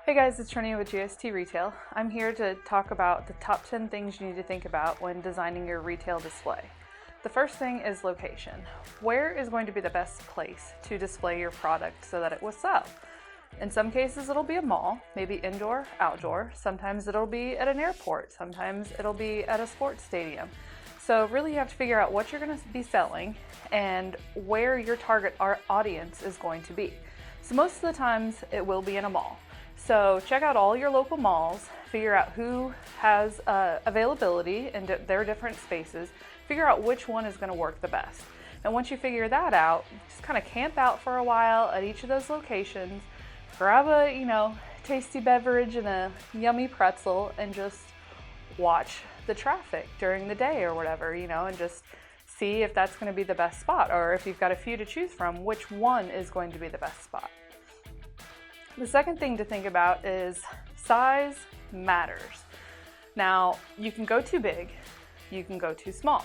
Hey guys, it's Trini with GST Retail. I'm here to talk about the top 10 things you need to think about when designing your retail display. The first thing is location. Where is going to be the best place to display your product so that it will sell? In some cases it'll be a mall, maybe indoor, outdoor. Sometimes it'll be at an airport. Sometimes it'll be at a sports stadium. So really you have to figure out what you're going to be selling and where your target audience is going to be. So most of the times it will be in a mall. So check out all your local malls, figure out who has availability in their different spaces, figure out which one is going to work the best. And once you figure that out, just kind of camp out for a while at each of those locations, grab a, tasty beverage and a yummy pretzel and just watch the traffic during the day or whatever, and just see if that's going to be the best spot, or if you've got a few to choose from, which one is going to be the best spot. The second thing to think about is size matters. Now, you can go too big, you can go too small,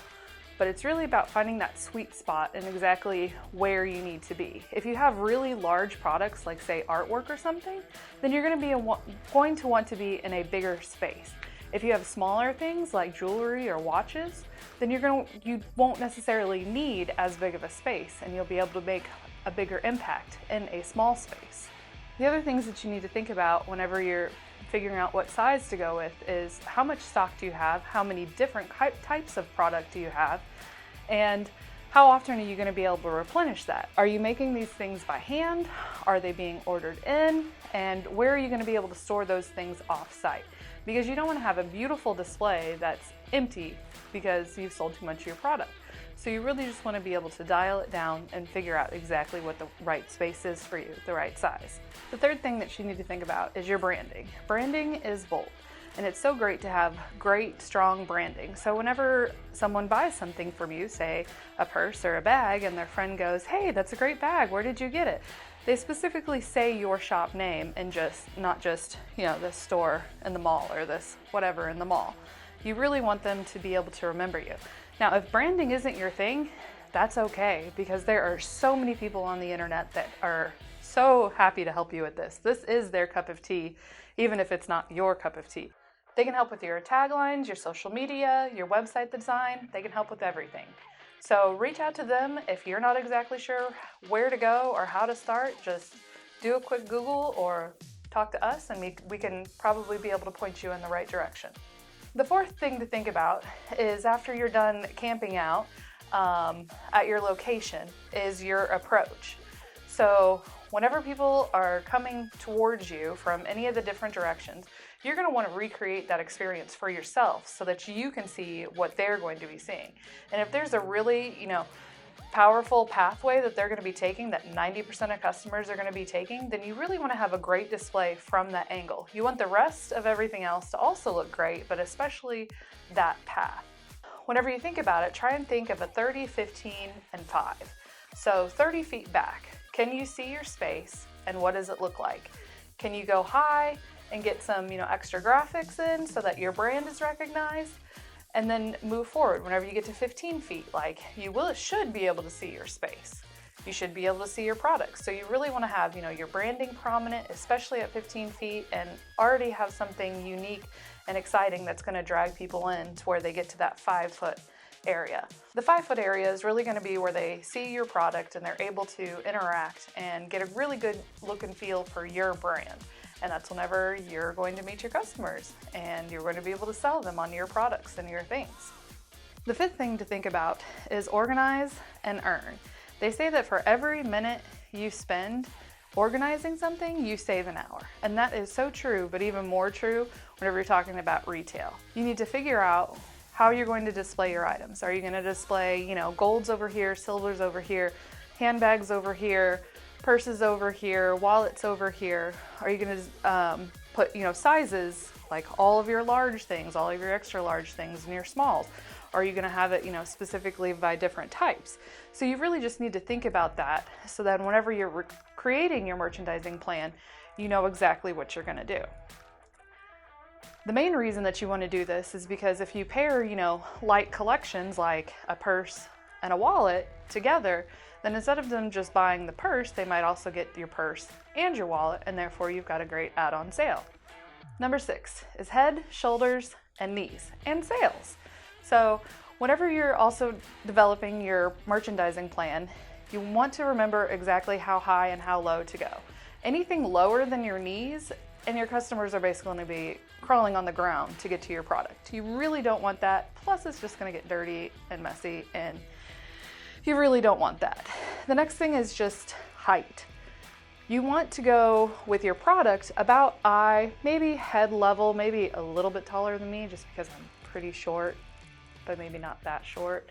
but it's really about finding that sweet spot and exactly where you need to be. If you have really large products, like say artwork or something, then you're going to want to be in a bigger space. If you have smaller things like jewelry or watches, then you won't necessarily need as big of a space, and you'll be able to make a bigger impact in a small space. The other things that you need to think about whenever you're figuring out what size to go with is how much stock do you have, how many different types of product do you have, and how often are you going to be able to replenish that? Are you making these things by hand? Are they being ordered in? And where are you going to be able to store those things off-site? Because you don't want to have a beautiful display that's empty because you've sold too much of your product. So you really just want to be able to dial it down and figure out exactly what the right space is for you, the right size. The third thing that you need to think about is your branding. Branding is bold, and it's so great to have great, strong branding. So whenever someone buys something from you, say a purse or a bag, and their friend goes, "Hey, that's a great bag, where did you get it?" They specifically say your shop name and not just, this store in the mall or this whatever in the mall. You really want them to be able to remember you. Now, if branding isn't your thing, that's okay, because there are so many people on the internet that are so happy to help you with this. This is their cup of tea, even if it's not your cup of tea. They can help with your taglines, your social media, your website design. They can help with everything. So reach out to them if you're not exactly sure where to go or how to start. Just do a quick Google or talk to us, and we can probably be able to point you in the right direction. The fourth thing to think about is, after you're done camping out at your location, is your approach. So whenever people are coming towards you from any of the different directions, you're going to want to recreate that experience for yourself so that you can see what they're going to be seeing. And if there's a really, powerful pathway that they're going to be taking, that 90% of customers are going to be taking, then you really want to have a great display from that angle. You want the rest of everything else to also look great, but especially that path. Whenever you think about it, try and think of a 30, 15, and 5. So 30 feet back, can you see your space, and what does it look like? Can you go high and get some, extra graphics in so that your brand is recognized? And then move forward. Whenever you get to 15 feet, should be able to see your space. You should be able to see your products. So you really want to have, your branding prominent, especially at 15 feet, and already have something unique and exciting that's going to drag people in to where they get to that 5-foot area. The 5-foot area is really going to be where they see your product and they're able to interact and get a really good look and feel for your brand. And that's whenever you're going to meet your customers and you're going to be able to sell them on your products and your things. The fifth thing to think about is organize and earn. They say that for every minute you spend organizing something, you save an hour. And that is so true, but even more true whenever you're talking about retail. You need to figure out how you're going to display your items. Are you going to display, golds over here, silvers over here, handbags over here, purses over here, wallets over here? Are you going to put, sizes, like all of your large things, all of your extra large things, and your smalls? Are you going to have it, specifically by different types? So you really just need to think about that, so that whenever you're creating your merchandising plan, you know exactly what you're going to do. The main reason that you want to do this is because if you pair, light collections like a purse and a wallet together, then instead of them just buying the purse, they might also get your purse and your wallet, and therefore you've got a great add-on sale. Number 6 is head, shoulders, and knees, and sales. So whenever you're also developing your merchandising plan, you want to remember exactly how high and how low to go. Anything lower than your knees, and your customers are basically going to be crawling on the ground to get to your product. You really don't want that. Plus, it's just going to get dirty and messy, and you really don't want that. The next thing is just height. You want to go with your product about eye, maybe head level, maybe a little bit taller than me just because I'm pretty short, but maybe not that short.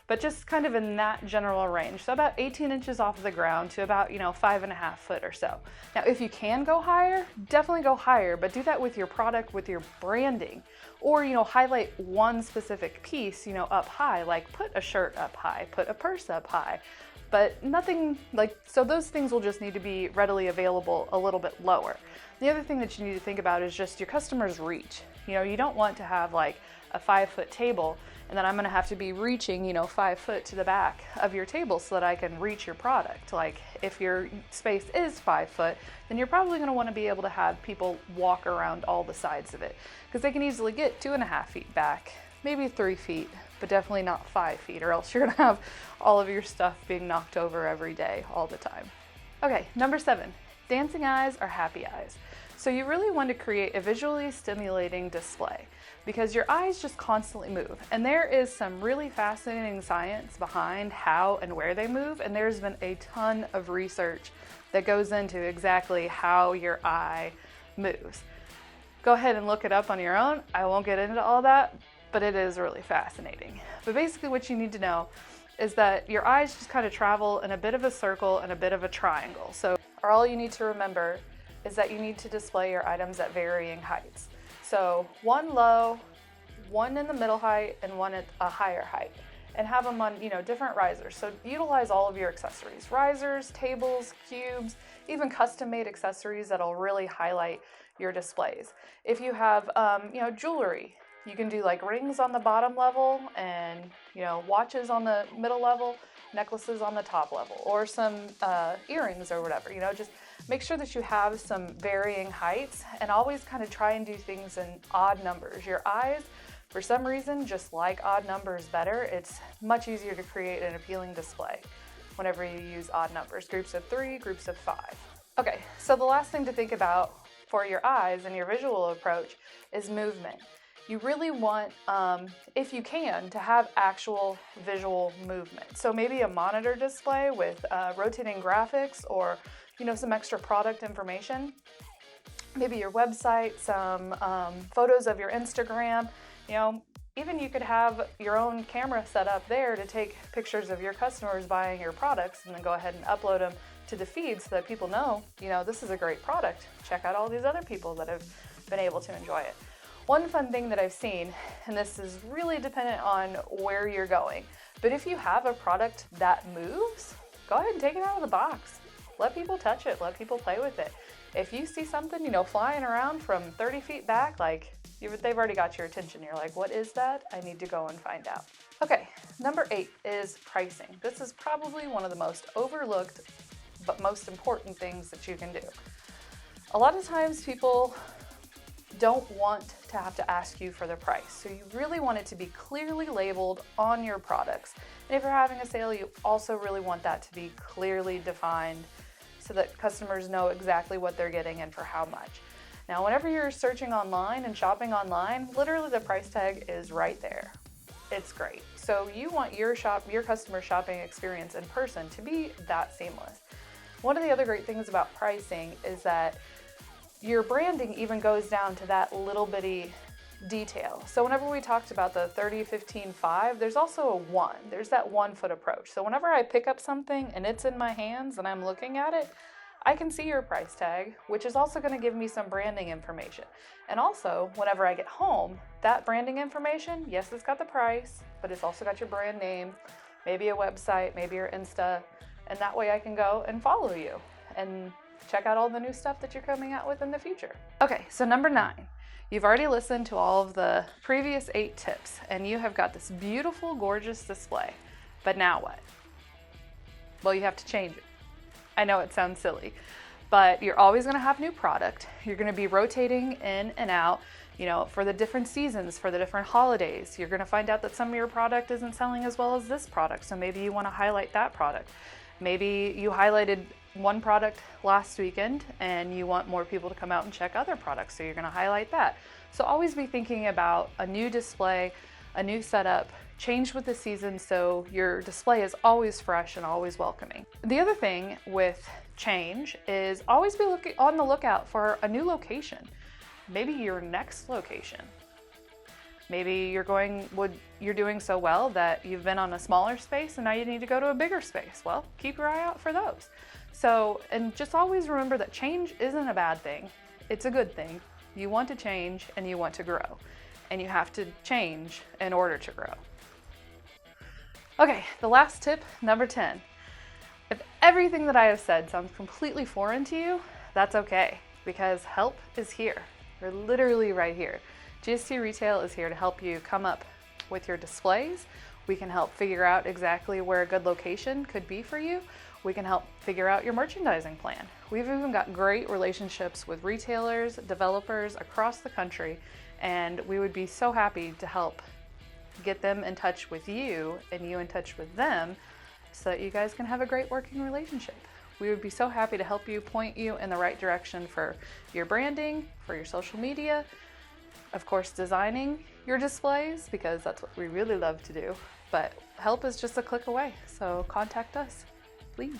But just kind of in that general range. So about 18 inches off of the ground to about, 5.5 foot or so. Now, if you can go higher, definitely go higher, but do that with your product, with your branding, or, highlight one specific piece, up high, like put a shirt up high, put a purse up high, but nothing so those things will just need to be readily available a little bit lower. The other thing that you need to think about is just your customer's reach. You don't want to have like a 5-foot table and then I'm going to have to be reaching, 5 foot to the back of your table so that I can reach your product. Like if your space is 5 foot, then you're probably going to want to be able to have people walk around all the sides of it because they can easily get 2.5 feet back, maybe 3 feet, but definitely not 5 feet, or else you're going to have all of your stuff being knocked over every day, all the time. Okay, number 7, dancing eyes are happy eyes. So you really want to create a visually stimulating display because your eyes just constantly move. And there is some really fascinating science behind how and where they move. And there's been a ton of research that goes into exactly how your eye moves. Go ahead and look it up on your own. I won't get into all that, but it is really fascinating. But basically what you need to know is that your eyes just kind of travel in a bit of a circle and a bit of a triangle. So all you need to remember is that you need to display your items at varying heights. So one low, one in the middle height, and one at a higher height. And have them on, different risers. So utilize all of your accessories, risers, tables, cubes, even custom-made accessories that'll really highlight your displays. If you have, jewelry, you can do like rings on the bottom level and, watches on the middle level, necklaces on the top level, or some earrings or whatever, just make sure that you have some varying heights and always kind of try and do things in odd numbers. Your eyes, for some reason, just like odd numbers better. It's much easier to create an appealing display whenever you use odd numbers, groups of 3, groups of 5. Okay, so the last thing to think about for your eyes and your visual approach is movement. You really want, if you can, to have actual visual movement. So maybe a monitor display with rotating graphics or, some extra product information. Maybe your website, some photos of your Instagram. Even you could have your own camera set up there to take pictures of your customers buying your products and then go ahead and upload them to the feed so that people know, this is a great product. Check out all these other people that have been able to enjoy it. One fun thing that I've seen, and this is really dependent on where you're going, but if you have a product that moves, go ahead and take it out of the box. Let people touch it, let people play with it. If you see something, flying around from 30 feet back, they've already got your attention. You're like, what is that? I need to go and find out. Okay, number 8 is pricing. This is probably one of the most overlooked but most important things that you can do. A lot of times people don't want to have to ask you for the price. So you really want it to be clearly labeled on your products. And if you're having a sale, you also really want that to be clearly defined so that customers know exactly what they're getting and for how much. Now, whenever you're searching online and shopping online, literally the price tag is right there. It's great. So you want your customer shopping experience in person to be that seamless. One of the other great things about pricing is that your branding even goes down to that little bitty detail. So whenever we talked about the 30, 15, 5, there's also a 1. There's that 1 foot approach. So whenever I pick up something and it's in my hands and I'm looking at it, I can see your price tag, which is also going to give me some branding information. And also, whenever I get home, that branding information, yes, it's got the price, but it's also got your brand name, maybe a website, maybe your Insta, and that way I can go and follow you and check out all the new stuff that you're coming out with in the future. Okay, so number 9. You've already listened to all of the previous 8 tips, and you have got this beautiful, gorgeous display. But now what? Well, you have to change it. I know it sounds silly, but you're always going to have new product. You're going to be rotating in and out, for the different seasons, for the different holidays. You're going to find out that some of your product isn't selling as well as this product, so maybe you want to highlight that product. Maybe you highlighted one product last weekend and you want more people to come out and check other products, so you're going to highlight that. So always be thinking about a new display, a new setup, change with the season, so your display is always fresh and always welcoming. The other thing with change is always be on the lookout for a new location. Maybe your next location. Maybe you're doing so well that you've been on a smaller space and now you need to go to a bigger space. Well, keep your eye out for those. So, and just always remember that change isn't a bad thing. It's a good thing. You want to change and you want to grow, and you have to change in order to grow. Okay, the last tip, number 10. If everything that I have said sounds completely foreign to you, that's okay, because help is here. We're literally right here. GST Retail is here to help you come up with your displays. We can help figure out exactly where a good location could be for you. We can help figure out your merchandising plan. We've even got great relationships with retailers, developers across the country, and we would be so happy to help get them in touch with you and you in touch with them so that you guys can have a great working relationship. We would be so happy to help you, point you in the right direction for your branding, for your social media, of course designing your displays, because that's what we really love to do. But help is just a click away, so contact us, please.